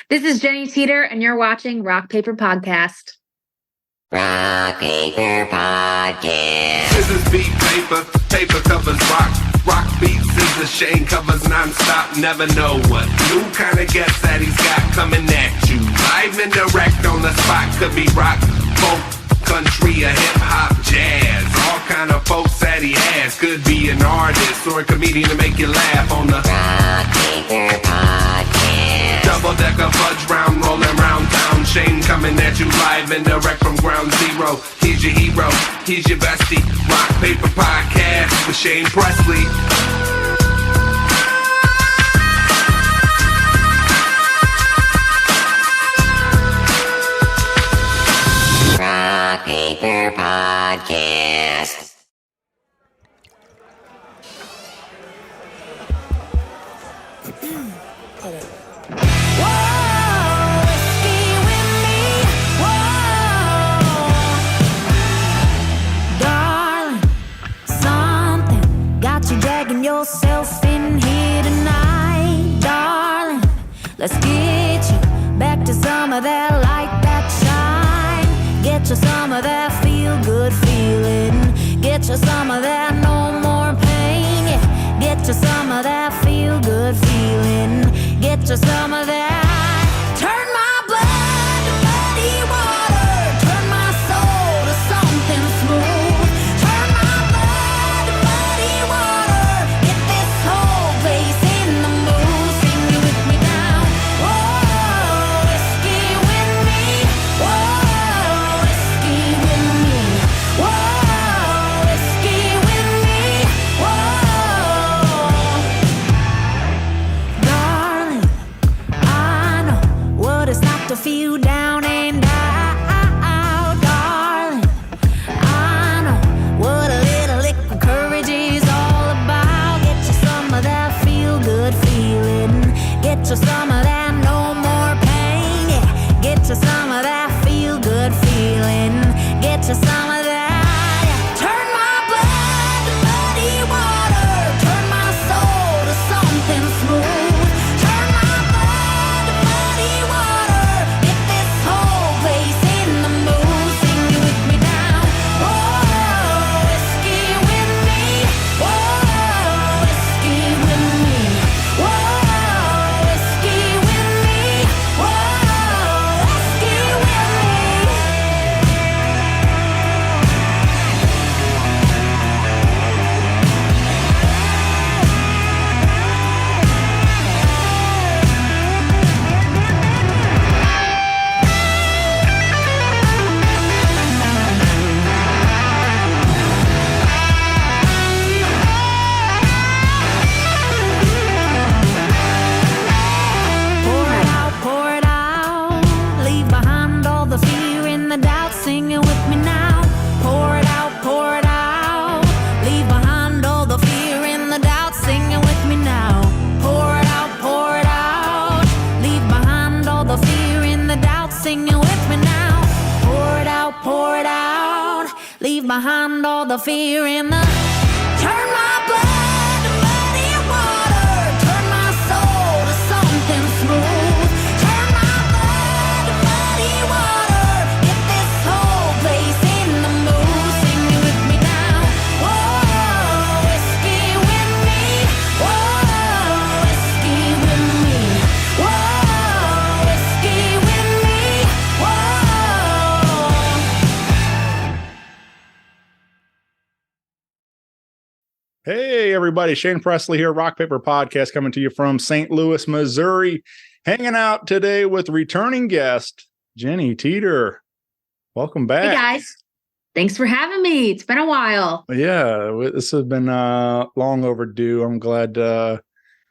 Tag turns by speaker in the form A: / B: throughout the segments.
A: This is Jenny Teator, and you're watching Rock Paper Podcast.
B: Rock Paper Podcast.
C: Scissors beat paper, paper covers rock. Rock beats scissors, Shane covers non-stop. Never know what new kind of guest that he's got coming at you. Live and direct on the spot. Could be rock, folk, country, or hip-hop, jazz. All kind of folks that he has. Could be an artist or a comedian to make you laugh on the
B: Rock Paper Podcast.
C: double-decker fudge round, rolling round town. Shane coming at you live and direct from ground zero. He's your hero, he's your bestie. Rock Paper Podcast with Shane Presley.
B: Rock Paper Podcast.
D: Yourself in here tonight, darling. Let's get you back to some of that light, that shine. Get you some of that feel good feeling. Get you some of that no more pain. Yeah. Get you some of that feel good feeling. Get you some of that. Turn my blood to muddy water. Turn my soul to something smooth. Turn my blood to muddy water. Get this whole place in the mood. Sing it with me now. Whoa, whiskey with me. Whoa, whiskey with me. Whoa, whiskey with me. Whoa, darling, I know what it's like to feel down and out, darling. I know what a little liquid courage is all about. Get you some of that feel good feeling. Get you some of that no more pain. Yeah. Get you some of that feel good feeling. Get you some of that. Yeah. Turn my blood to muddy water. Turn my soul to something smooth. Turn my blood to muddy water. Get this whole place in the mood. Sing it with me now. Whoa, whiskey with me. Whoa, whiskey with me. Whoa, whiskey with me. Whoa, whiskey with me. Pour it out, leave behind all the fear and the doubt. Sing it with me now. Pour it out, leave behind all the fear and the doubt. Sing it with me now. Pour it out, leave behind all the fear and the doubt. Sing it with me now. Pour it out, leave behind all the fear and the. Turn my blood to muddy water. Turn my soul to something smooth. Turn my blood to muddy water. Get this whole place in the mood. Sing it with me now. Whoa, whiskey with me. Whoa, whiskey with me. Whoa, whiskey with me. Whoa.
E: Hey, everybody. Shane Presley here, Rock Paper Podcast, coming to you from St. Louis, Missouri. Hanging out today with returning guest, Jenny Teator. Welcome back.
A: Hey, guys. Thanks for having me. It's been a while.
E: Yeah, this has been long overdue. I'm glad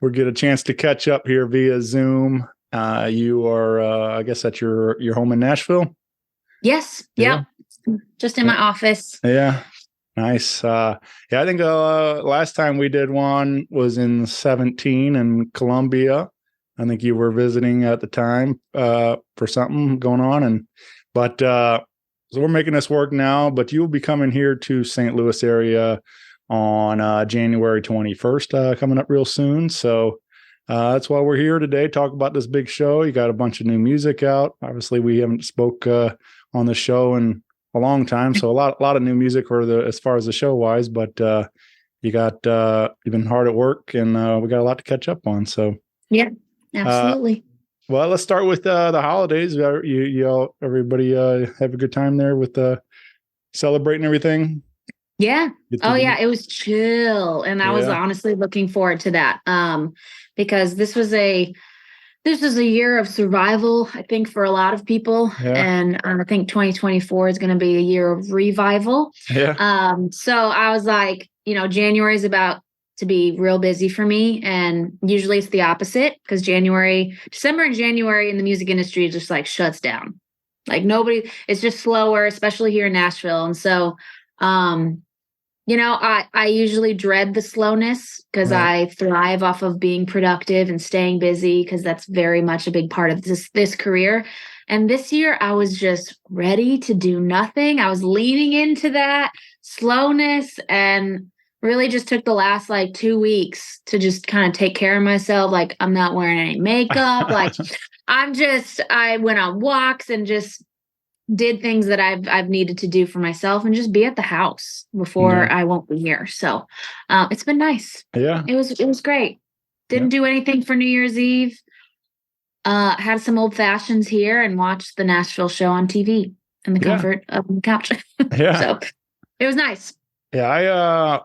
E: we get a chance to catch up here via Zoom. You are, I guess, at your home in Nashville?
A: Yes.
E: Yeah.
A: Yep. Just in my office.
E: Yeah. Nice. Yeah, I think last time we did one was in 17 in Columbia. I think you were visiting at the time for something going on, but so we're making this work now. But you'll be coming here to St. Louis area on January 21st, coming up real soon. So That's why we're here today. Talk about this big show. You got a bunch of new music out. Obviously, we haven't spoke on the show in a long time, so a lot of new music for as far as the show wise. But you've been hard at work, and we got a lot to catch up on. So
A: Yeah, absolutely.
E: Well, let's start with the holidays. Everybody have a good time there with celebrating everything.
A: Yeah.
E: Get to
A: Oh
E: do-
A: yeah, it was chill, and I was
E: Yeah.
A: honestly looking forward to that. Because this was a year of survival, I think, for a lot of people,
E: Yeah.
A: and I think 2024 is going to be a year of revival.
E: Yeah.
A: So I was like, January is about to be real busy for me, and usually it's the opposite because December and January in the music industry just like shuts down. Like nobody, it's just slower, especially here in Nashville, and so. I usually dread the slowness because
E: Right.
A: I thrive off of being productive and staying busy because that's very much a big part of this career. And this year I was just ready to do nothing. I was leaning into that slowness and really just took the last like 2 weeks to just kind of take care of myself. Like I'm not wearing any makeup. Like I went on walks and just did things that I've needed to do for myself and just be at the house before
E: Yeah.
A: I won't be here. So it's been nice.
E: Yeah.
A: It was great. Didn't do anything for New Year's Eve. Had some old fashions here and watched the Nashville show on TV in the
E: Yeah.
A: comfort of the couch.
E: Yeah.
A: So it was nice.
E: Yeah.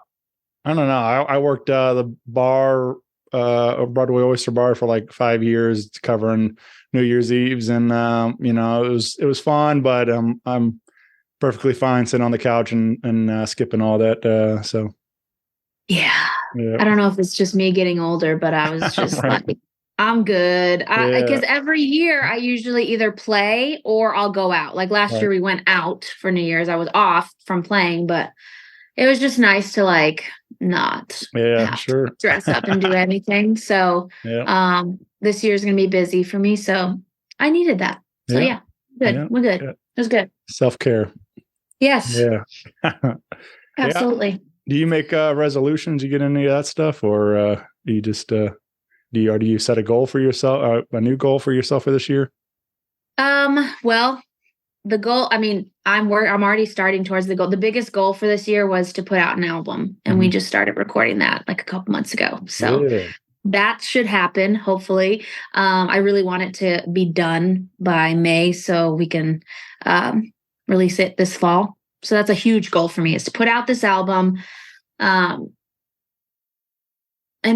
E: I don't know. I worked the bar, Broadway Oyster Bar for like 5 years, covering New Year's Eves, and it was fun, but I'm perfectly fine sitting on the couch and skipping all that. So
A: Yeah.
E: yeah.
A: I don't know if it's just me getting older, but I was just
E: Right.
A: like, I'm good.
E: Yeah.
A: Because every year I usually either play or I'll go out. Like last
E: Right.
A: year we went out for New Year's. I was off from playing, but it was just nice to like not
E: Yeah,
A: have
E: sure.
A: to dress up and do anything. So
E: Yeah.
A: this year's gonna be busy for me. So I needed that. So
E: Yeah.
A: good.
E: Yeah.
A: We're good.
E: Yeah.
A: It was good.
E: Self-care.
A: Yes,
E: Yeah.
A: absolutely.
E: Do you make resolutions? You get any of that stuff, or do you just do you set a goal for yourself, a new goal for yourself for this year?
A: Well, the goal, I mean, I'm already starting towards the goal. The biggest goal for this year was to put out an album, and we just started recording that like a couple months ago. So
E: Yeah.
A: that should happen, hopefully. I really want it to be done by May so we can release it this fall. So that's a huge goal for me, is to put out this album and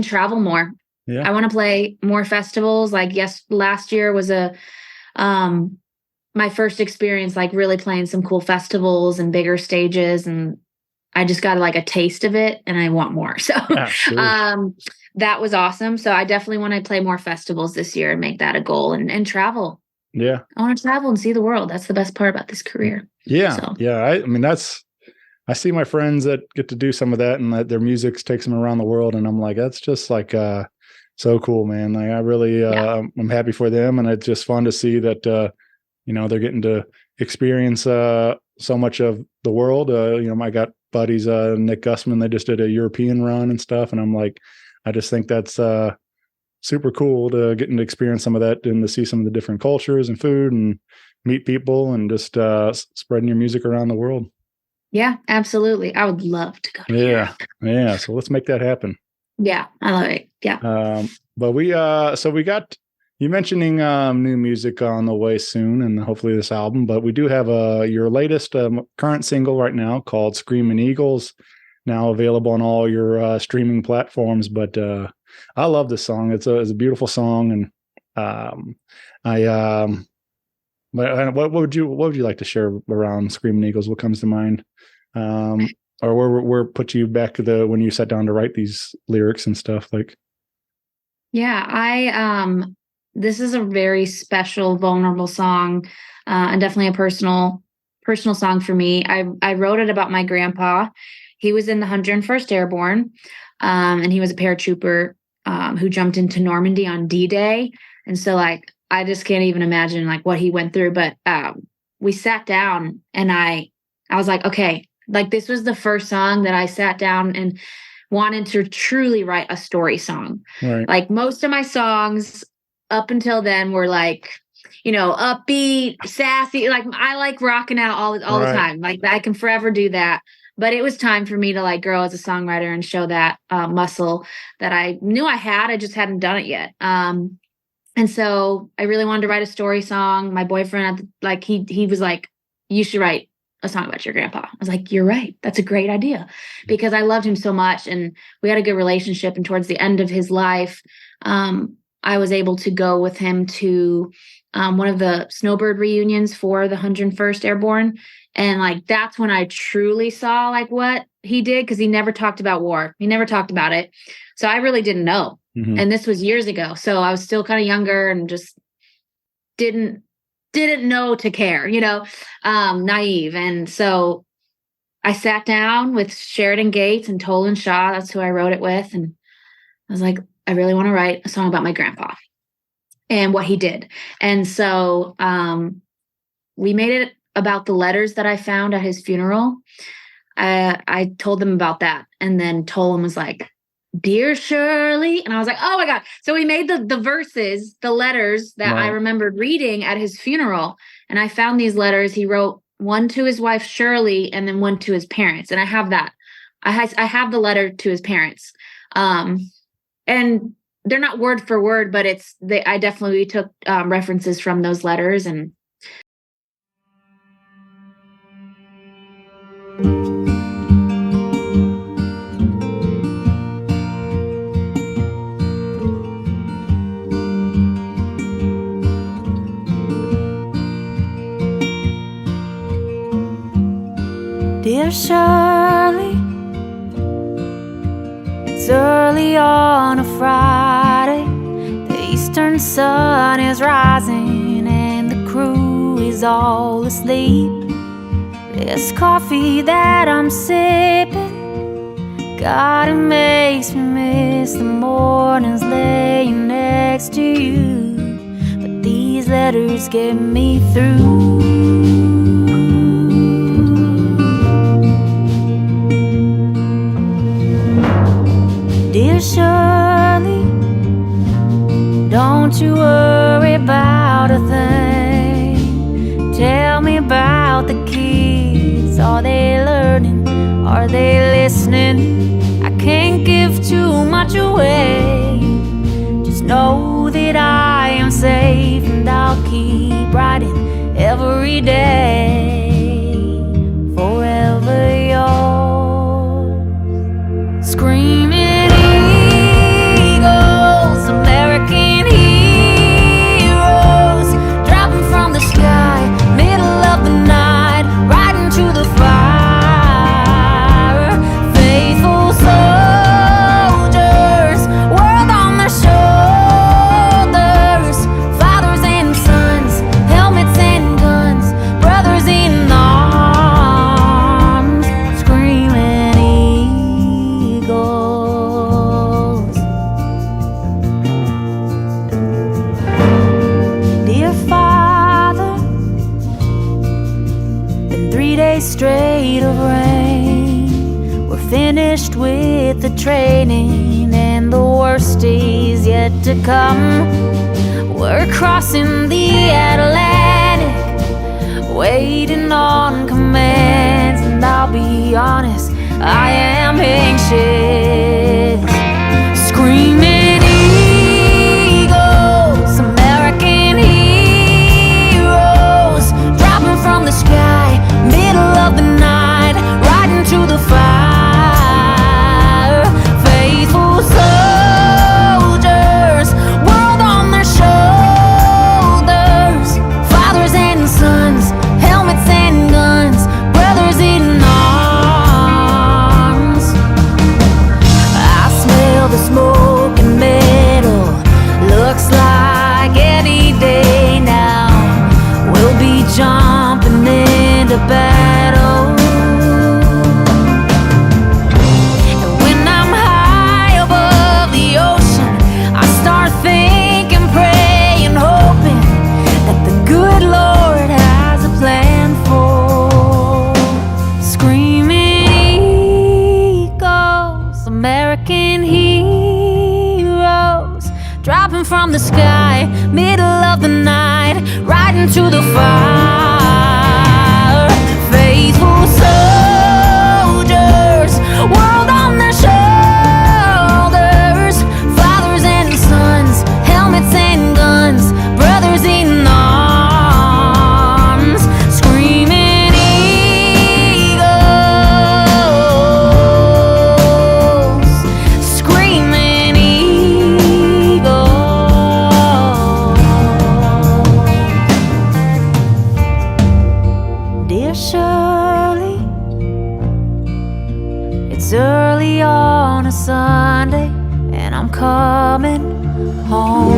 A: travel more.
E: Yeah.
A: I want to play more festivals. Like last year was my first experience, like really playing some cool festivals and bigger stages, and I just got like a taste of it, and I want more. So that was awesome. So I definitely want to play more festivals this year and make that a goal, and travel.
E: Yeah.
A: I want to travel and see the world. That's the best part about this career.
E: Yeah.
A: So.
E: Yeah. I mean, I see my friends that get to do some of that, and that their music takes them around the world, and I'm like, that's just like so cool, man. Like I really I'm happy for them, and it's just fun to see that they're getting to experience so much of the world. I got buddies, Nick Gussman, they just did a European run and stuff, and I'm like, I just think that's super cool to get to experience some of that and to see some of the different cultures and food and meet people and just spreading your music around the world.
A: Yeah, absolutely. I would love to go to Europe.
E: Yeah. So let's make that happen.
A: Yeah, I love it. Yeah.
E: But we got you mentioning new music on the way soon, and hopefully this album. But we do have your latest current single right now called "Screaming Eagles," now available on all your streaming platforms. But I love this song. It's a beautiful song, and But what would you like to share around "Screaming Eagles"? What comes to mind, or where put you back to when you sat down to write these lyrics and stuff like?
A: Yeah, this is a very special, vulnerable song, and definitely a personal song for me. I wrote it about my grandpa. He was in the 101st Airborne, and he was a paratrooper who jumped into Normandy on D-Day, and so like. I just can't even imagine like what he went through. But we sat down and I was like, okay, like this was the first song that I sat down and wanted to truly write a story song.
E: Right.
A: Like most of my songs up until then were like, upbeat, sassy. Like I like rocking out all the time. Like I can forever do that. But it was time for me to like grow as a songwriter and show that muscle that I knew I had. I just hadn't done it yet. And so I really wanted to write a story song. My boyfriend, he was like, you should write a song about your grandpa. I was like, you're right. That's a great idea, because I loved him so much and we had a good relationship. And towards the end of his life, I was able to go with him to one of the snowbird reunions for the 101st Airborne. And like, that's when I truly saw like what he did, because he never talked about war. He never talked about it. So I really didn't know.
E: Mm-hmm.
A: And this was years ago. So I was still kind of younger and just didn't know to care, naive. And so I sat down with Sheridan Gates and Tolan Shaw. That's who I wrote it with. And I was like, I really want to write a song about my grandpa and what he did. And so we made it about the letters that I found at his funeral. I told them about that. And then Tolan was like, Dear Shirley. And I was like, oh my God. So we made the verses, the letters that I remembered reading at his funeral. And I found these letters. He wrote one to his wife, Shirley, and then one to his parents. And I have that. I have the letter to his parents. And they're not word for word, but I definitely took references from those letters. And
D: Dear Shirley, it's early on a Friday. The eastern sun is rising and the crew is all asleep. This coffee that I'm sipping, God, it makes me miss the mornings laying next to you. But these letters get me through. Dear Shirley, don't you worry about a thing. Tell me about the kids. Are they learning? Are they listening? I can't give too much away. Just know that I am safe and I'll keep writing every day. Forever yours. Screaming American heroes, dropping from the sky, middle of the night, right into the fire. Faithful soldiers, world on their shoulders. Fathers and sons, helmets and guns, brothers in arms, screaming eagles. Straight of rain, we're finished with the training and the worst is yet to come. We're crossing the Atlantic, waiting on commands, and I'll be honest, I am anxious. Screaming eagles, American heroes, dropping from the sky, middle of the night, right into the fire. Faithful soldiers, world on their shoulders. Fathers and sons, helmets and guns, brothers in arms. the sky, middle of the night, right into the fire. Faithful soldiers, world on their shoulders, fathers and sons, helmets and guns, brothers in arms, screaming eagles, screaming eagles. Dear Shirley, it's early on a Sunday, and I'm coming home.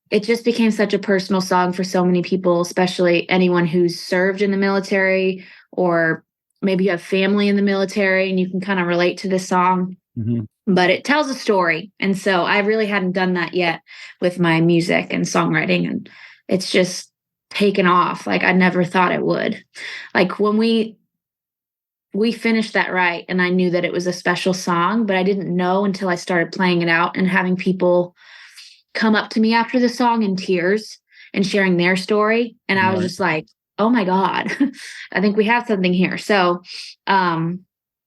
A: It just became such a personal song for so many people, especially anyone who's served in the military, or maybe you have family in the military and you can kind of relate to this song.
E: Mhm.
A: But it tells a story. And so I really hadn't done that yet with my music and songwriting. And it's just taken off like I never thought it would. Like when we finished that right, and I knew that it was a special song, but I didn't know until I started playing it out and having people come up to me after the song in tears and sharing their story. And I was
E: Right.
A: just like, oh my God, I think we have something here. So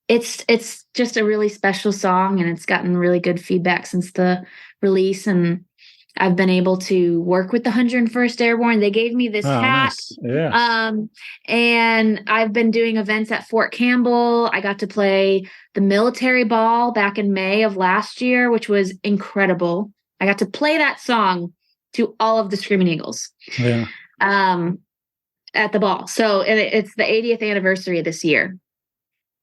A: it's just a really special song, and it's gotten really good feedback since the release. And I've been able to work with the 101st Airborne. They gave me this
E: Oh,
A: hat.
E: nice. Yeah.
A: And I've been doing events at Fort Campbell. I got to play the military ball back in May of last year, which was incredible. I got to play that song to all of the Screaming Eagles
E: Yeah.
A: at the ball. So it's the 80th anniversary this year.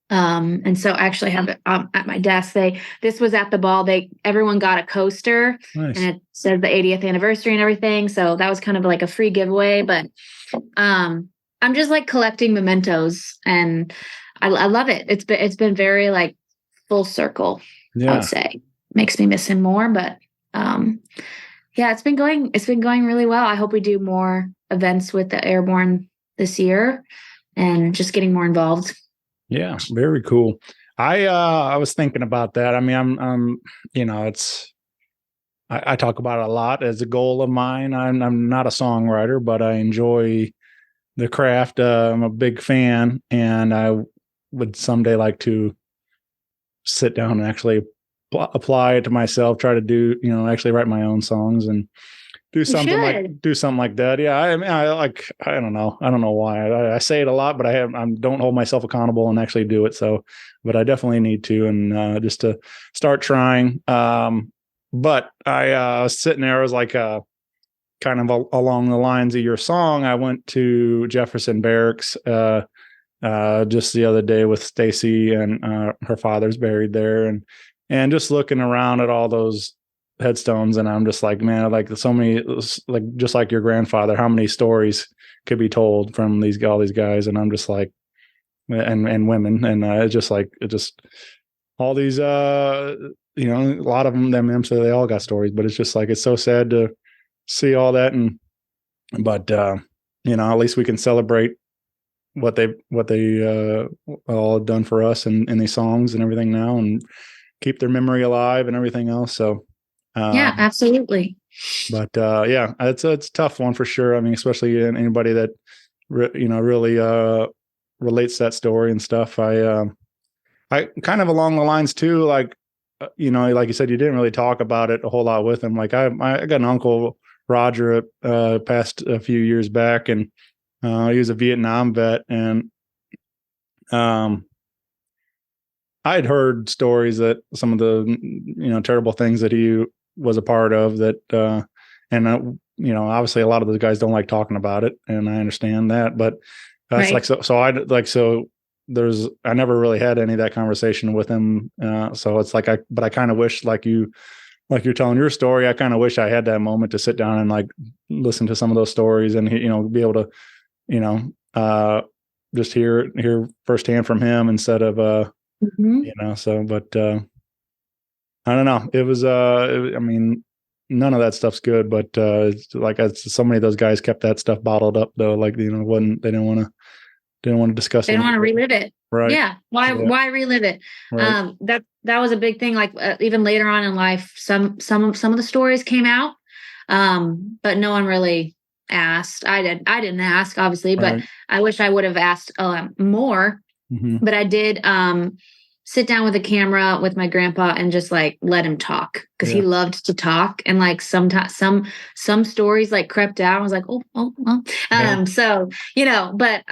A: And so I actually have it at my desk. This was at the ball. Everyone got a coaster,
E: Nice.
A: and it says the 80th anniversary and everything. So that was kind of like a free giveaway. But I'm just like collecting mementos, and I love it. It's been very like full circle. I
E: Yeah.
A: would say makes me miss him more, but yeah, it's been going really well. I hope we do more events with the Airborne this year and just getting more involved.
E: Yeah, very cool. I was thinking about that. I mean, I'm I talk about it a lot as a goal of mine. I'm not a songwriter, but I enjoy the craft. I'm a big fan, and I would someday like to sit down and actually apply it to myself. Try to do, actually write my own songs and do something like that. Yeah, I mean, I don't know why I say it a lot, but I don't hold myself accountable and actually do it. So, but I definitely need to, and just to start trying. But I was sitting there, I was like, kind of along the lines of your song. I went to Jefferson Barracks just the other day with Stacy, and her father's buried there, and just looking around at all those headstones, and I'm just like, man, like so many, like just like your grandfather, how many stories could be told from all these guys, and I'm just like, and women, and it's just like all these a lot of them, so they all got stories, but it's just like it's so sad to see all that, but at least we can celebrate what they all have done for us in these songs and everything now, and keep their memory alive and everything else. So
A: Yeah, absolutely.
E: But yeah, it's a tough one for sure. I mean, especially anybody that really relates that story and stuff. I kind of along the lines too, like like you said, you didn't really talk about it a whole lot with him. Like I got an uncle, Roger, passed a few years back, and he was a Vietnam vet, and I had heard stories that some of the terrible things that he was a part of, that obviously a lot of those guys don't like talking about it, and I understand that, but that's
A: Right.
E: I never really had any of that conversation with him, so it's like but I kind of wish, like you're telling your story, I kind of wish I had that moment to sit down and like listen to some of those stories, and be able to just hear firsthand from him instead of
A: Mhm.
E: but I don't know. It was I mean, none of that stuff's good, but so many of those guys kept that stuff bottled up though. Like, they didn't want to didn't want to discuss
A: They
E: it.
A: don't want to relive it.
E: Right.
A: Yeah. Why relive it?
E: Right.
A: That was a big thing. Like even later on in life, some of the stories came out, but no one really asked. I didn't ask, obviously, but
E: Right.
A: I wish I would have asked more.
E: Mm-hmm.
A: But I did sit down with a camera with my grandpa and just like let him talk because he loved to talk. And like sometimes some stories like crept out. I was like, oh well. So but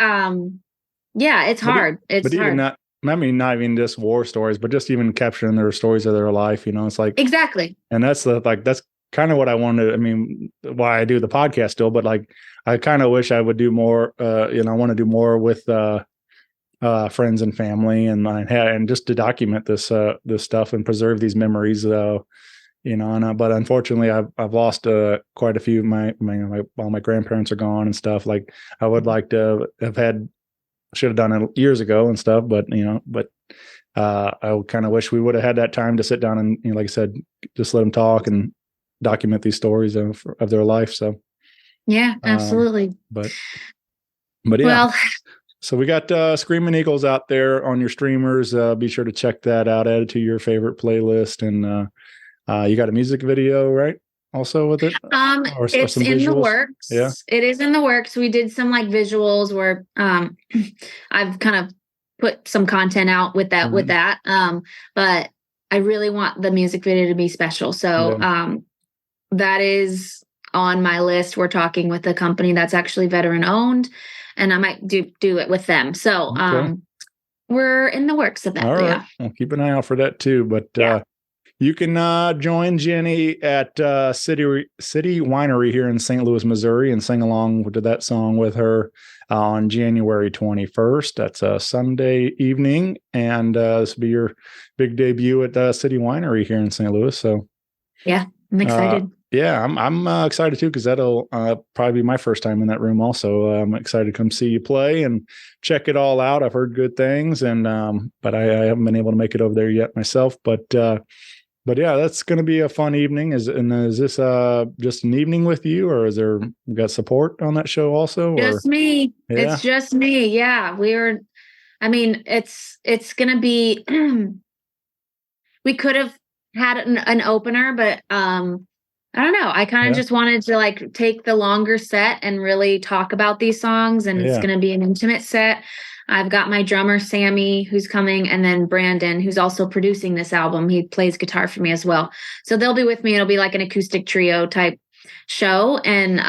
A: yeah, it's hard. It's
E: but even
A: hard.
E: not. I mean, not even just war stories, but just even capturing their stories of their life. It's like
A: Exactly.
E: and that's that's kind of what I wanted. I mean, why I do the podcast still, but like I kind of wish I would do more. I want to do more with friends and family, and just to document this stuff and preserve these memories. But unfortunately, I've lost quite a few. All my grandparents are gone and stuff. Like I would like to have should have done it years ago and stuff. But I kind of wish we would have had that time to sit down and like I said, just let them talk and document these stories of their life. So
A: yeah, absolutely.
E: But yeah.
A: Well,
E: so we got Screaming Eagles out there on your streamers. Be sure to check that out. Add it to your favorite playlist. And you got a music video, right? Also with it? Or
A: it's
E: some
A: in the
E: visuals?
A: works.
E: Yeah.
A: It is in the works. We did some like visuals where I've kind of put some content out with that but I really want the music video to be special. So that is on my list. We're talking with a company that's actually veteran owned, and I might do it with them. So we're in the works of that.
E: All right.
A: Yeah.
E: I'll keep an eye out for that too. But you can join Jenny at City Winery here in St. Louis, Missouri, and sing along to that song with her on January 21st. That's a Sunday evening, and this will be your big debut at City Winery here in St. Louis. So
A: yeah, I'm excited.
E: I'm excited too, because that'll probably be my first time in that room also. I'm excited to come see you play and check it all out. I've heard good things, and but I haven't been able to make it over there yet myself. But yeah, that's going to be a fun evening. Is this just an evening with you, or is there got support on that show also?
A: Just me.
E: Yeah.
A: It's just me. Yeah, it's going to be. We could have had an opener, but I don't know. I kind of just wanted to like take the longer set and really talk about these songs. And it's going to be an intimate set. I've got my drummer, Sammy, who's coming, and then Brandon, who's also producing this album. He plays guitar for me as well. So they'll be with me. It'll be like an acoustic trio type show. And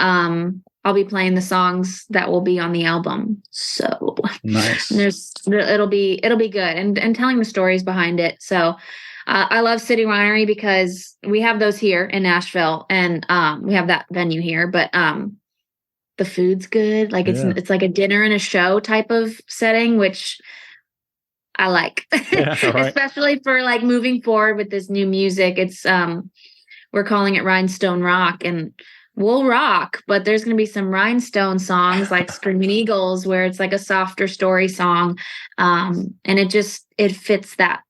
A: I'll be playing the songs that will be on the album. So
E: nice.
A: It'll be good. And telling the stories behind it. So I love City Winery because we have those here in Nashville, and we have that venue here, but the food's good. Like it's like a dinner and a show type of setting, which I like, especially for like moving forward with this new music. It's we're calling it Rhinestone Rock, and we'll rock, but there's going to be some rhinestone songs like Screaming Eagles, where it's like a softer story song, and it fits that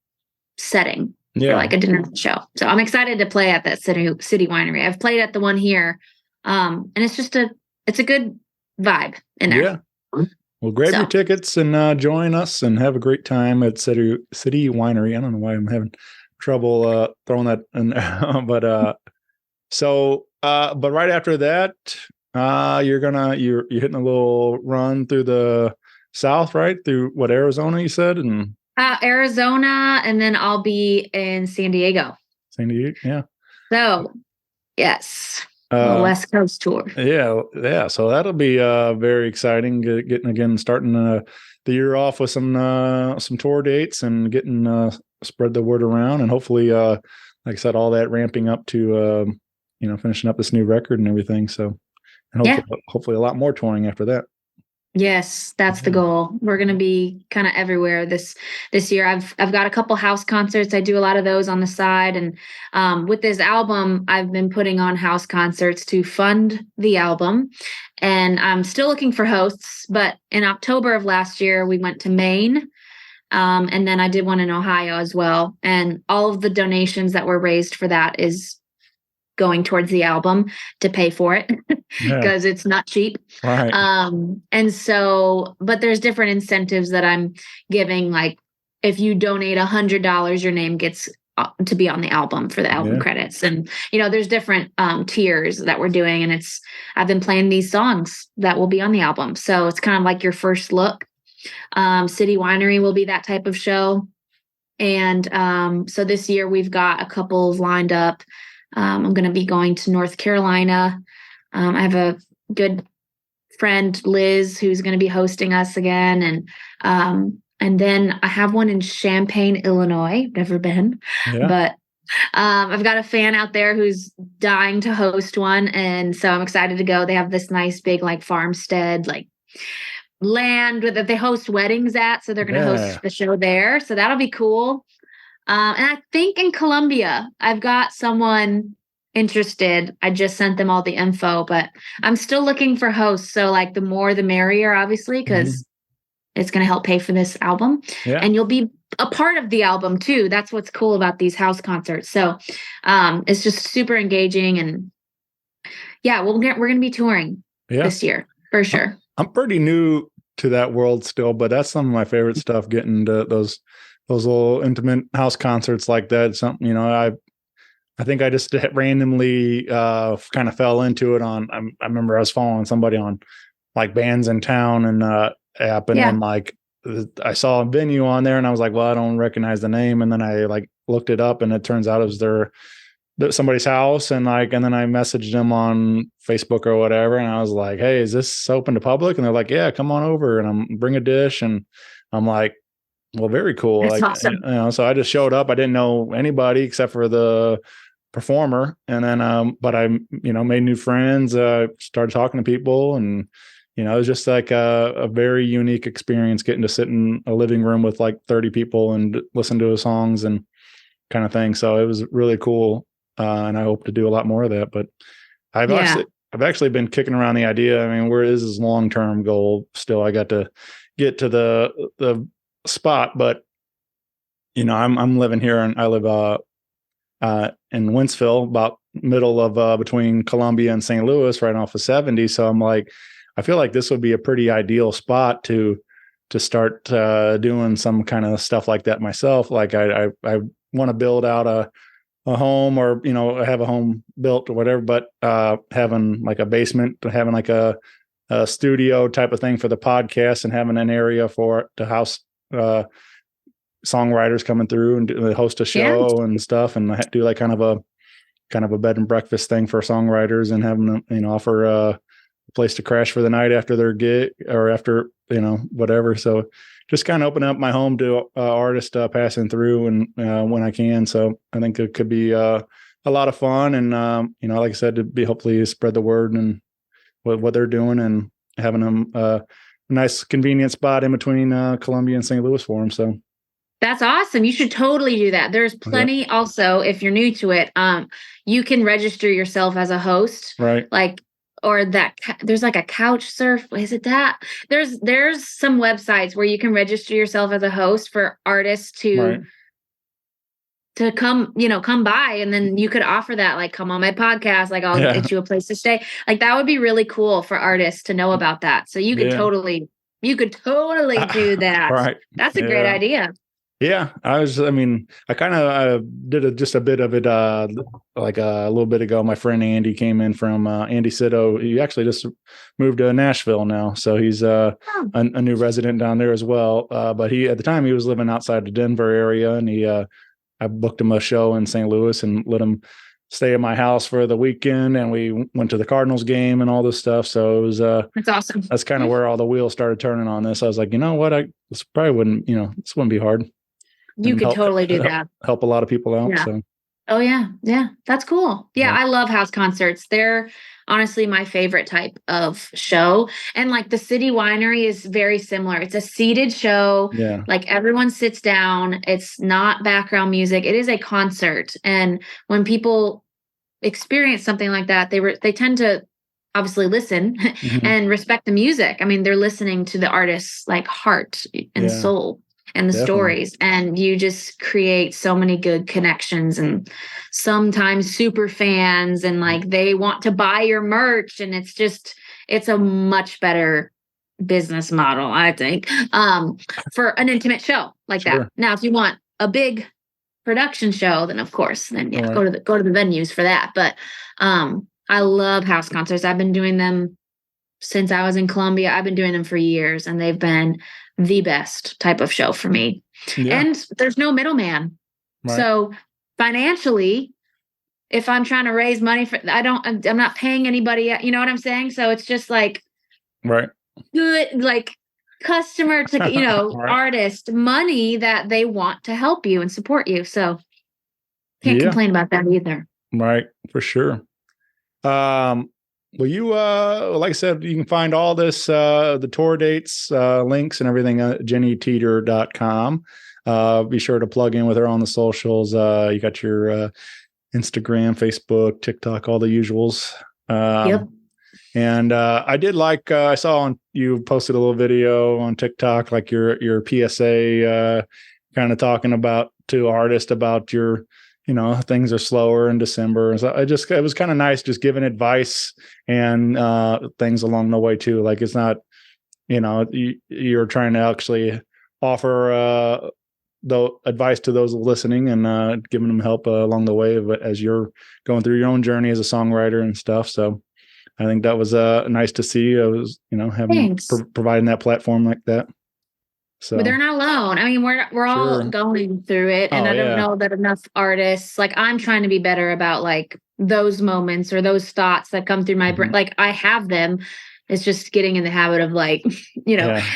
A: setting. For like a dinner show. So I'm excited to play at that City Winery. I've played at the one here. And it's just it's a good vibe in there.
E: Yeah. Well, grab your tickets and join us and have a great time at City Winery. I don't know why I'm having trouble throwing that in there. But right after that, you're hitting a little run through the South, right? Through Arizona, you said? And
A: Arizona, and then I'll be in San Diego.
E: San Diego, yeah.
A: So, yes, West Coast tour.
E: Yeah. So that'll be very exciting. Starting the year off with some tour dates and getting spread the word around, and hopefully, like I said, all that ramping up to finishing up this new record and everything. So, and hopefully a lot more touring after that.
A: Yes, that's the goal. We're going to be kind of everywhere this year. I've got a couple house concerts. I do a lot of those on the side. And with this album, I've been putting on house concerts to fund the album. And I'm still looking for hosts. But in October of last year, we went to Maine. And then I did one in Ohio as well. And all of the donations that were raised for that going towards the album to pay for it
E: Yeah.
A: because it's not cheap.
E: Right.
A: And so, but there's different incentives that I'm giving. Like if you donate $100, your name gets to be on the album for the album
E: Yeah.
A: credits. And, there's different tiers that we're doing. And I've been playing these songs that will be on the album. So it's kind of like your first look. City Winery will be that type of show. And so this year we've got a couple lined up. I'm going to be going to North Carolina. I have a good friend, Liz, who's going to be hosting us again. And then I have one in Champaign, Illinois. Never been,
E: Yeah.
A: but I've got a fan out there who's dying to host one. And so I'm excited to go. They have this nice big like farmstead, like land that they host weddings at. So they're going to host the show there. So that'll be cool. And I think in Columbia, I've got someone interested. I just sent them all the info, but I'm still looking for hosts. So like the more the merrier, obviously, because it's going to help pay for this album.
E: Yeah.
A: And you'll be a part of the album too. That's what's cool about these house concerts. So it's just super engaging. And yeah, we're going to be touring this year for sure.
E: I'm pretty new to that world still, but that's some of my favorite stuff, getting to those little intimate house concerts like that. Something, I think I just randomly kind of fell into it I remember I was following somebody on like Bands in Town and app, and then like I saw a venue on there and I was like, well, I don't recognize the name. And then I like looked it up and it turns out it was somebody's house, and then I messaged them on Facebook or whatever, and I was like, hey, is this open to public? And they're like, yeah, come on over and bring a dish. And I'm like, well, very cool.
A: That's awesome.
E: So I just showed up. I didn't know anybody except for the performer. And then, but I, made new friends, started talking to people, and, it was just like a very unique experience getting to sit in a living room with like 30 people and listen to his songs and kind of thing. So it was really cool. And I hope to do a lot more of that, but I've actually been kicking around the idea. I mean, where is his long-term goal? Still, I got to get to the spot, but I'm living here, and I live in Wentzville, about middle of between Columbia and St. Louis, right off of 70. So I'm like, I feel like this would be a pretty ideal spot to start doing some kind of stuff like that myself. Like I want to build out a home, or have a home built or whatever, but having like a basement, having like a studio type of thing for the podcast, and having an area for to house songwriters coming through and host a show and stuff, and do like kind of a bed and breakfast thing for songwriters, and having them offer a place to crash for the night after their gig, or after whatever. So just kind of open up my home to artists passing through, and when I can. So I think it could be a lot of fun, and like I said, to be hopefully spread the word and what they're doing, and having them a nice convenient spot in between Columbia and St. Louis for them. So
A: that's awesome. You should totally do that. There's plenty also, if you're new to it, you can register yourself as a host,
E: right?
A: Like, or there's like a couch surf. Is it that? There's some websites where you can register yourself as a host for artists to come by, and then you could offer that, like, come on my podcast, like I'll get you a place to stay. Like that would be really cool for artists to know about that. So you could totally do that.
E: Right.
A: That's a great idea.
E: Yeah, I kind of did just a bit of it, like a little bit ago. My friend Andy came in from Andy Sito. He actually just moved to Nashville now, so he's a new resident down there as well. But at the time he was living outside the Denver area, and I booked him a show in St. Louis and let him stay at my house for the weekend, and we went to the Cardinals game and all this stuff. So it was
A: that's awesome.
E: That's kind of where all the wheels started turning on this. I was like, what, this probably wouldn't, this wouldn't be hard.
A: You could totally do that.
E: Help a lot of people out.
A: Yeah.
E: So.
A: Oh yeah. Yeah. That's cool. Yeah. I love house concerts. They're honestly my favorite type of show. And like the City Winery is very similar. It's a seated show.
E: Yeah.
A: Like everyone sits down. It's not background music. It is a concert. And when people experience something like that, they tend to obviously listen and respect the music. I mean, they're listening to the artist's like heart and soul. and the
E: Definitely.
A: stories, and you just create so many good connections, and sometimes super fans, and like they want to buy your merch, and it's a much better business model, I think, for an intimate show like that.
E: Sure.
A: Now, if you want a big production show, then of course, then yeah,
E: Right.
A: go to the venues for that. But I love house concerts. I've been doing them since I was in Columbia. I've been doing them for years, and they've been the best type of show for me.
E: Yeah.
A: And there's no middleman.
E: Right.
A: So financially, if I'm trying to raise money for, I'm not paying anybody, you know what I'm saying? So it's just like
E: Right.
A: good, like customer to,
E: Right.
A: artist money that they want to help you and support you. So can't
E: Yeah.
A: complain about that either.
E: Right. For sure. Well, you, like I said, you can find all this, the tour dates, links and everything at jennyteator.com. Be sure to plug in with her on the socials. You got your, Instagram, Facebook, TikTok, all the usuals.
A: Yep.
E: And I did like, I saw on you posted a little video on TikTok, like your PSA, kind of talking about to artists about your, things are slower in December. So it was kind of nice just giving advice and things along the way too. Like it's not, you're trying to actually offer the advice to those listening and giving them help along the way as you're going through your own journey as a songwriter and stuff. So I think that was nice to see. I was, having providing that platform like that. So
A: but they're not alone. I mean, we're all going through it, and I don't know that enough artists, like I'm trying to be better about like those moments or those thoughts that come through my brain. Like I have them. It's just getting in the habit of like,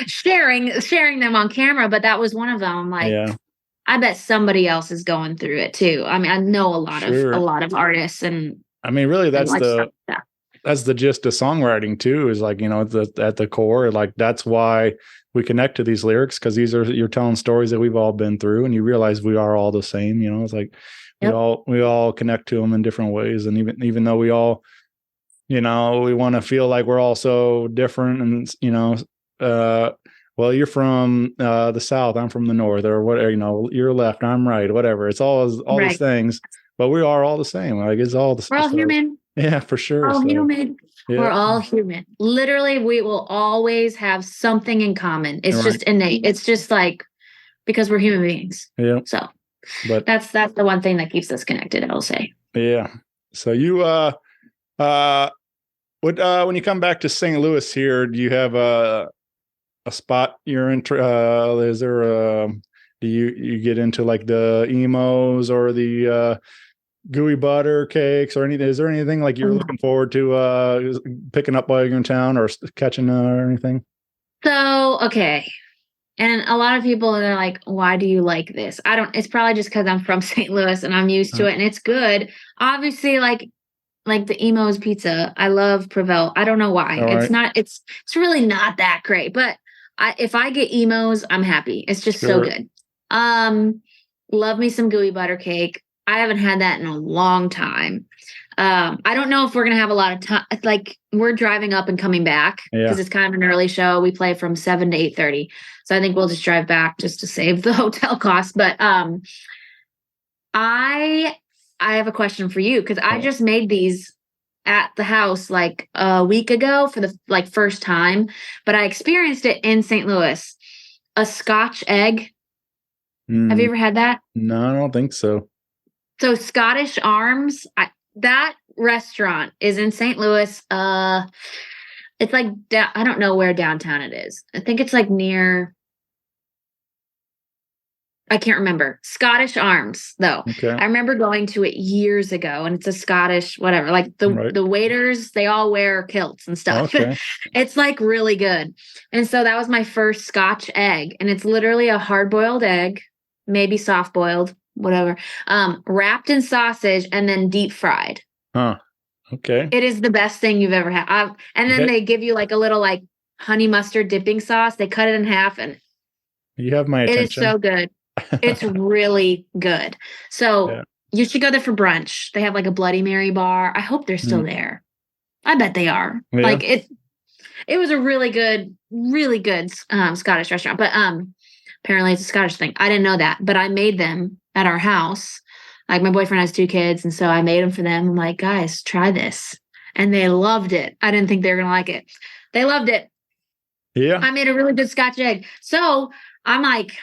A: sharing them on camera. But that was one of them. Like, I bet somebody else is going through it too. I mean, I know a lot of artists, and
E: I mean, really, that's the gist of songwriting too. Is like at the core, like that's why we connect to these lyrics, because you're telling stories that we've all been through, and you realize we are all the same. It's like we all connect to them in different ways, and even though we all, we want to feel like we're all so different, and well, you're from the South, I'm from the North, or whatever. You're left, I'm right, whatever. It's all these things, but we are all the same. Like it's all the.
A: We're all human.
E: Yeah, for sure.
A: We're all human. Yeah. We're all human. Literally, we will always have something in common. It's just innate. It's just like because we're human beings.
E: Yeah.
A: So,
E: but
A: that's the one thing that keeps us connected, I'll say.
E: Yeah. So you when you come back to St. Louis here, do you have a spot you're in? Is there do you get into like the emos or the gooey butter cakes or anything? Is there anything like you're looking forward to picking up while you're in town or catching or anything?
A: So, okay. And a lot of people are like, why do you like this? It's probably just because I'm from St. Louis and I'm used to it and it's good. Obviously, like the Emo's pizza. I love Prevel. I don't know why. It's really not that great, but if I get Emo's, I'm happy. It's just so good. Love me some gooey butter cake. I haven't had that in a long time. I don't know if we're going to have a lot of time. Like we're driving up and coming back because it's kind of an early show. We play from 7 to 8:30. So I think we'll just drive back just to save the hotel costs. But I have a question for you because I just made these at the house like a week ago for the first time, but I experienced it in St. Louis. A Scotch egg. Have you ever had that?
E: No, I don't think so.
A: So Scottish Arms, that restaurant is in St. Louis. It's like I don't know where downtown it is. I think it's like near. I can't remember. Scottish Arms, though.
E: Okay.
A: I remember going to it years ago, and it's a Scottish whatever. Like the waiters, they all wear kilts and stuff.
E: Okay.
A: It's like really good. And so that was my first Scotch egg, and it's literally a hard-boiled egg, maybe soft-boiled. Whatever, wrapped in sausage and then deep fried.
E: Huh. Okay.
A: It is the best thing you've ever had. And then they give you like a little like honey mustard dipping sauce. They cut it in half and
E: you have my attention.
A: It is so good. It's really good. So you should go there for brunch. They have like a Bloody Mary bar. I hope they're still there. I bet they are. Yeah. Like it was a really good Scottish restaurant. But Apparently it's a Scottish thing. I didn't know that, but I made them at our house. Like my boyfriend has 2 kids, and so I made them for them. I'm like, guys, try this. And they loved it. I didn't think they were going to like it. They loved it.
E: Yeah.
A: I made a really good Scotch egg. So I'm like,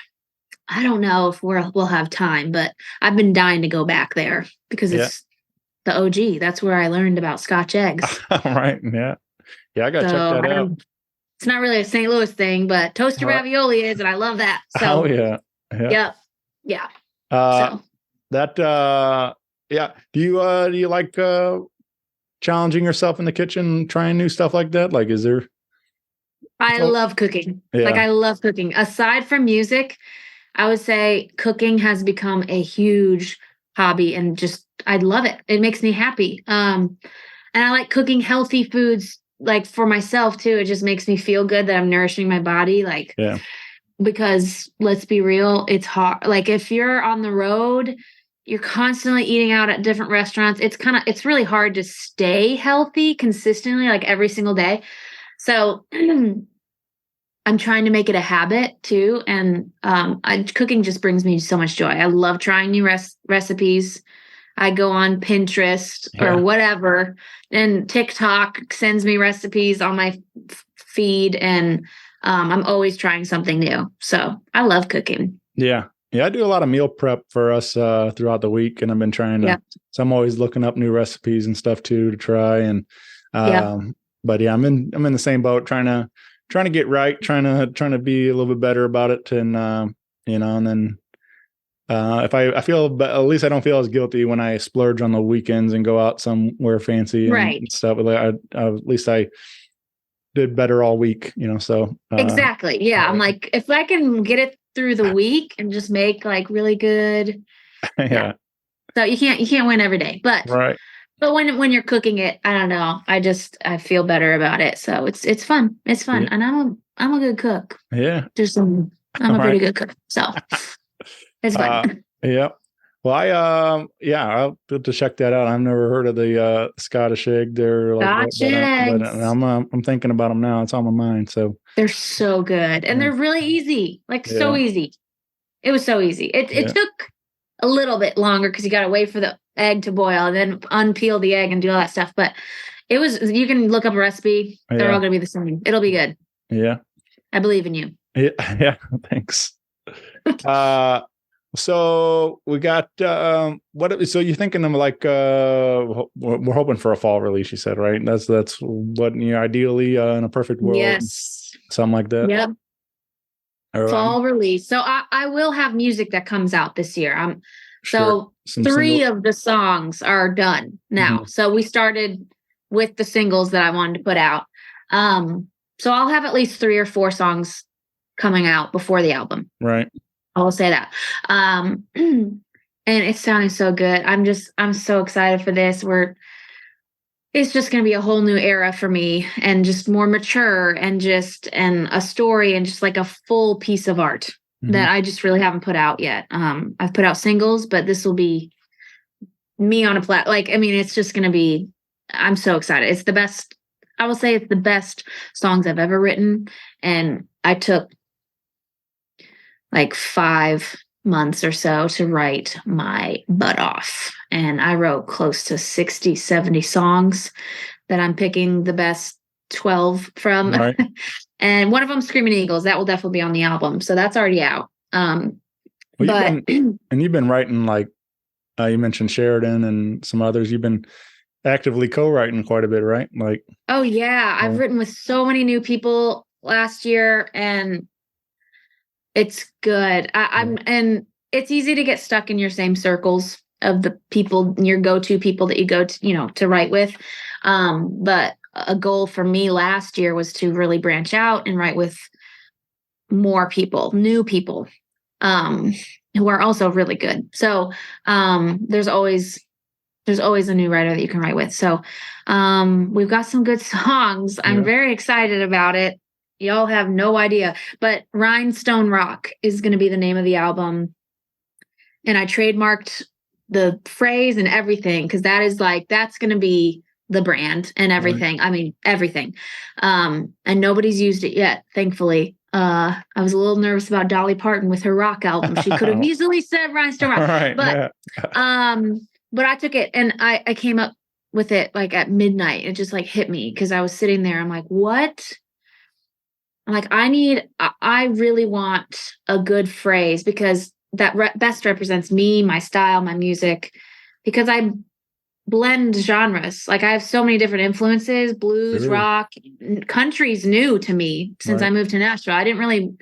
A: I don't know if we'll have time, but I've been dying to go back there because it's the OG. That's where I learned about Scotch eggs.
E: Right. Yeah. Yeah. I got to check that out.
A: It's not really a St. Louis thing, but toasted ravioli is, and I love that. So,
E: oh, yeah. Yeah.
A: Yeah.
E: Yeah. Do you like challenging yourself in the kitchen, trying new stuff like that? Like, is there?
A: I love cooking.
E: Yeah.
A: Like, I love cooking. Aside from music, I would say cooking has become a huge hobby, and just I love it. It makes me happy. And I like cooking healthy foods, like for myself too. It just makes me feel good that I'm nourishing my body. Like, because let's be real, it's hard. Like if you're on the road, you're constantly eating out at different restaurants. It's really hard to stay healthy consistently, like every single day. So I'm trying to make it a habit too. And cooking just brings me so much joy. I love trying new recipes. I go on Pinterest or whatever, and TikTok sends me recipes on my feed, and I'm always trying something new. So I love cooking.
E: Yeah. Yeah. I do a lot of meal prep for us throughout the week, and I've been trying to, so I'm always looking up new recipes and stuff too, to try. And, but yeah, I'm in the same boat, trying to get right, trying to be a little bit better about it. And, and then, if I feel, at least I don't feel as guilty when I splurge on the weekends and go out somewhere fancy and stuff. At least I did better all week, so.
A: Exactly. Yeah. I'm like, if I can get it through the week and just make like really good.
E: Yeah.
A: So you can't win every day, but when you're cooking it, I don't know. I feel better about it. So it's fun. It's fun. And I'm a good cook.
E: Yeah.
A: I'm a pretty good cook. So it's fun.
E: Yeah. Well, I'll have to check that out. I've never heard of the Scottish egg. They're like,
A: Scotch eggs.
E: I'm thinking about them now. It's on my mind. So
A: they're so good, and they're really easy. Like so easy. It was so easy. It took a little bit longer because you got to wait for the egg to boil and then unpeel the egg and do all that stuff. But you can look up a recipe. They're all going to be the same. It'll be good.
E: Yeah.
A: I believe in you.
E: Yeah. Yeah. Thanks. So we got so you're thinking of like we're hoping for a fall release, you said, right? That's what ideally in a perfect world.
A: Yes.
E: Something like that.
A: Yep. Fall release. So I will have music that comes out this year. So 3 of the songs are done now. Mm-hmm. So we started with the singles that I wanted to put out. So I'll have at least 3 or 4 songs coming out before the album.
E: Right.
A: I will say that. And it's sounding so good. I'm so excited for this. It's just going to be a whole new era for me, and just more mature, and a story, and just like a full piece of art that I just really haven't put out yet. I've put out singles, but this will be me on a it's just going to be, I'm so excited. It's the best. I will say it's the best songs I've ever written. And I took like 5 months or so to write my butt off. And I wrote close to 60, 70 songs that I'm picking the best 12 from. Right. And one of them, Screaming Eagles, that will definitely be on the album. So that's already out. You've
E: been writing, like you mentioned Sheridan and some others. You've been actively co-writing quite a bit, right? Like,
A: oh yeah, I've written with so many new people last year, and it's good. And it's easy to get stuck in your same circles of the people, your go-to people that you go to, to write with. But a goal for me last year was to really branch out and write with more people, new people, who are also really good. So, there's always a new writer that you can write with. So, we've got some good songs. I'm very excited about it. Y'all have no idea, but Rhinestone Rock is going to be the name of the album. And I trademarked the phrase and everything, because that's going to be the brand and everything. Right. I mean, everything. And nobody's used it yet, thankfully. I was a little nervous about Dolly Parton with her rock album. She could have easily said Rhinestone Rock.
E: Right.
A: But
E: Yeah.
A: but I took it and I came up with it like at midnight. It just like hit me because I was sitting there. I'm like, what? I'm like, I really want a good phrase because that best represents me, my style, my music, because I blend genres. Like I have so many different influences, blues,
E: Sure.
A: rock, country's new to me since I
E: Right.
A: moved to Nashville. I didn't really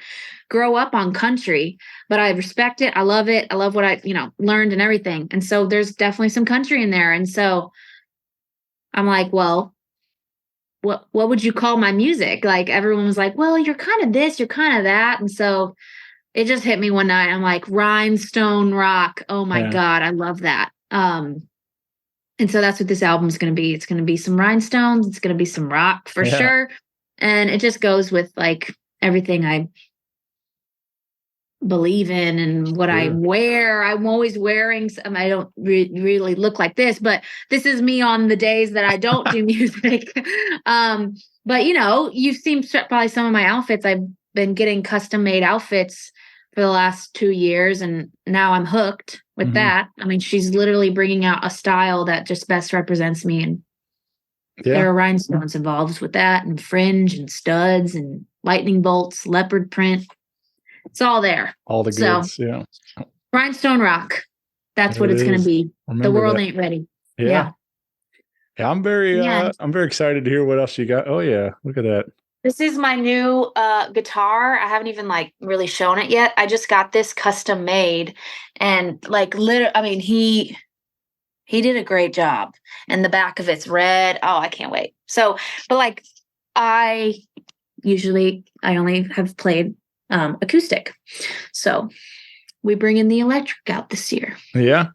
A: grow up on country, but I respect it. I love it. I love what I, learned and everything. And so there's definitely some country in there. And so I'm like, well, what would you call my music? Like everyone was like, well, you're kind of this, you're kind of that. And so it just hit me one night. I'm like, rhinestone rock. Oh my
E: Yeah.
A: God, I love that. And so that's what this album is going to be. It's going to be some rhinestones. It's going to be some rock for
E: Yeah.
A: sure. And it just goes with like everything I believe in and what I
E: Sure.
A: wear. I'm always wearing some. I don't really look like this, but this is me on the days that I don't do music. But you've seen probably some of my outfits. I've been getting custom made outfits for the last 2 years, and now I'm hooked with
E: Mhm.
A: that. I mean, she's literally bringing out a style that just best represents me, and there
E: Yeah.
A: are rhinestones involved with that, and fringe and studs and lightning bolts, leopard print. It's all there.
E: All the
A: So
E: goods. Yeah.
A: rhinestone rock. That's
E: There
A: what
E: it
A: it's going to
E: is.
A: be. The
E: Remember
A: world
E: that.
A: ain't ready.
E: Yeah.
A: Yeah.
E: Yeah. I'm
A: Yeah.
E: very excited to hear what else you got. Oh yeah. Look at that.
A: This is my new guitar. I haven't even like really shown it yet. I just got this custom made, and like I mean, he did a great job. And the back of it's red. Oh, I can't wait. So, but like I only have played acoustic. So we bring in the electric out this year.
E: Yeah.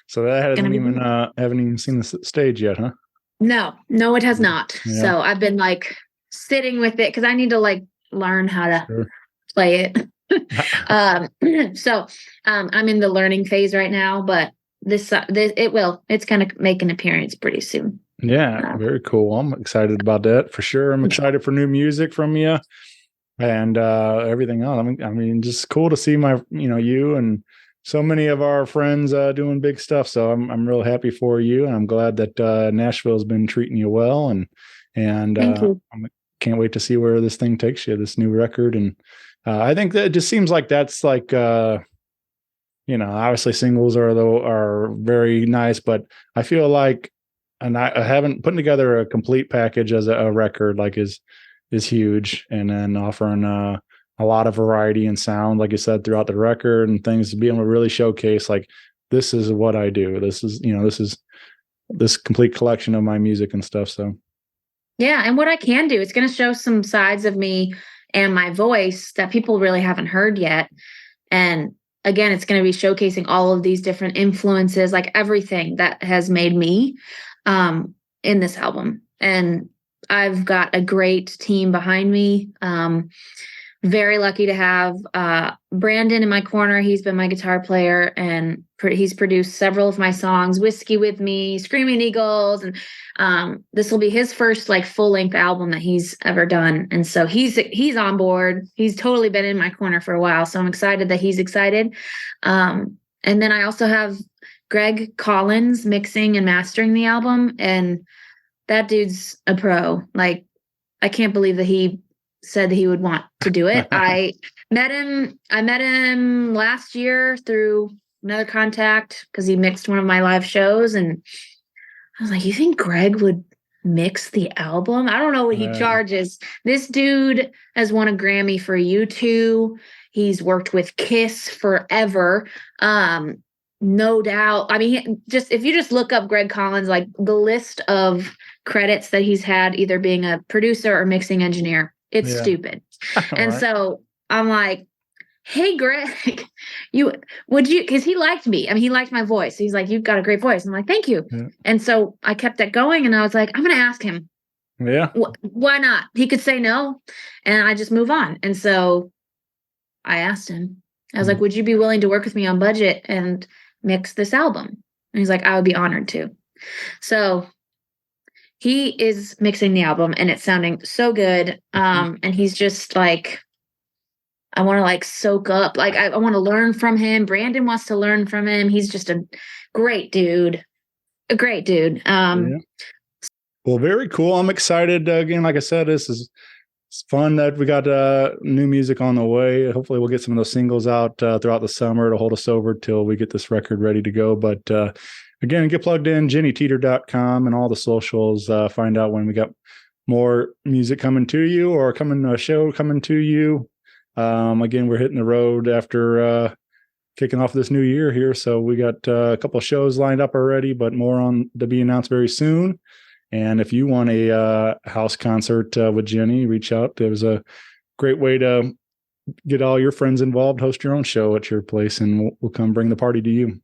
E: So that
A: Gonna
E: hasn't
A: be
E: even
A: good.
E: haven't even seen the stage yet, huh?
A: No, it has not.
E: Yeah.
A: So I've been like sitting with it because I need to like learn how to
E: Sure.
A: play it. So I'm in the learning phase right now, but it's going to make an appearance pretty soon.
E: Yeah, very cool. I'm excited about that for sure. I'm excited for new music from you and everything else. I mean, just cool to see you and so many of our friends doing big stuff. So I'm real happy for you, and I'm glad that Nashville's been treating you well, and
A: Thank you.
E: I can't wait to see where this thing takes you, this new record. And I think that it just seems like that's like obviously singles are very nice, but I feel like, and I haven't putting together a complete package as a record like is huge, and then offering a lot of variety and sound, like you said, throughout the record and things, to be able to really showcase like, this is what I do. This is this complete collection of my music and stuff. So
A: Yeah, and what I can do, it's going to show some sides of me and my voice that people really haven't heard yet. And again, it's going to be showcasing all of these different influences, like everything that has made me in this album. And I've got a great team behind me. Very lucky to have Brandon in my corner. He's been my guitar player, and he's produced several of my songs, Whiskey with Me, Screaming Eagles. And this will be his first like full-length album that he's ever done. And so he's on board. He's totally been in my corner for a while. So I'm excited that he's excited. And then I also have Greg Collins mixing and mastering the album. And that dude's a pro. Like, I can't believe that he said that he would want to do it. I met him last year through another contact because he mixed one of my live shows, and I was like, you think Greg would mix the album? I don't know what he charges. This dude has won a Grammy for U2. He's worked with Kiss forever. No doubt. I mean, if you just look up Greg Collins, like the list of credits that he's had, either being a producer or mixing engineer, it's stupid. And so I'm like, hey, Greg, because he liked me. I mean, he liked my voice. He's like, you've got a great voice. I'm like, thank you. Yeah. And so I kept that going, and I was like, I'm going to ask him.
E: Yeah.
A: Why not? He could say no, and I just move on. And so I asked him, I was like, would you be willing to work with me on budget and mix this album? And he's like, I would be honored to. So he is mixing the album, and it's sounding so good. And he's just like, I want to like soak up. Like I want to learn from him. Brandon wants to learn from him. He's just a great dude. A great dude.
E: Yeah. Well, very cool. I'm excited. Again, like I said, it's fun that we got new music on the way. Hopefully we'll get some of those singles out throughout the summer to hold us over till we get this record ready to go. But again, get plugged in, jennyteator.com and all the socials. Find out when we got more music coming to you or a show coming to you. Again, we're hitting the road after kicking off this new year here. So we got a couple of shows lined up already, but more on to be announced very soon. And if you want a house concert with Jenny, reach out. There's a great way to get all your friends involved, host your own show at your place, and we'll come bring the party to you.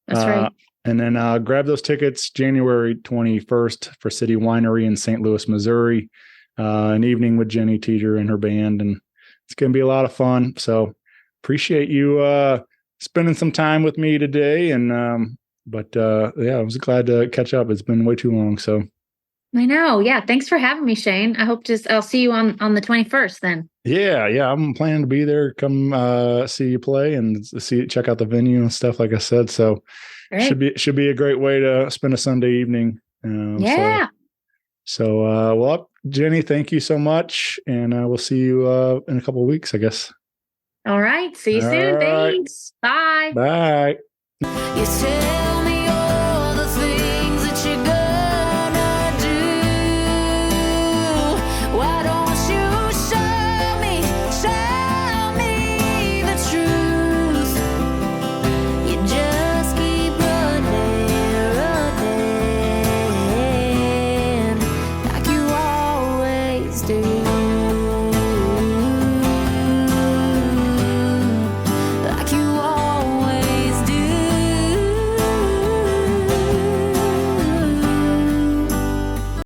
A: That's right.
E: And then grab those tickets January 21st for City Winery in St. Louis, Missouri. An evening with Jenny Teator and her band. And it's going to be a lot of fun. So appreciate you spending some time with me today. And yeah, I was glad to catch up. It's been way too long. So
A: I know. Yeah. Thanks for having me, Shane. I'll see you on the 21st then.
E: Yeah. I'm planning to be there. Come see you play and check out the venue and stuff, like I said. So
A: Great.
E: should be a great way to spend a Sunday evening.
A: Yeah.
E: Well, Jenny, thank you so much. And we'll see you in a couple of weeks, I guess.
A: All right. See you soon.
E: All right.
A: Thanks. Bye.
E: Bye.
D: You tell me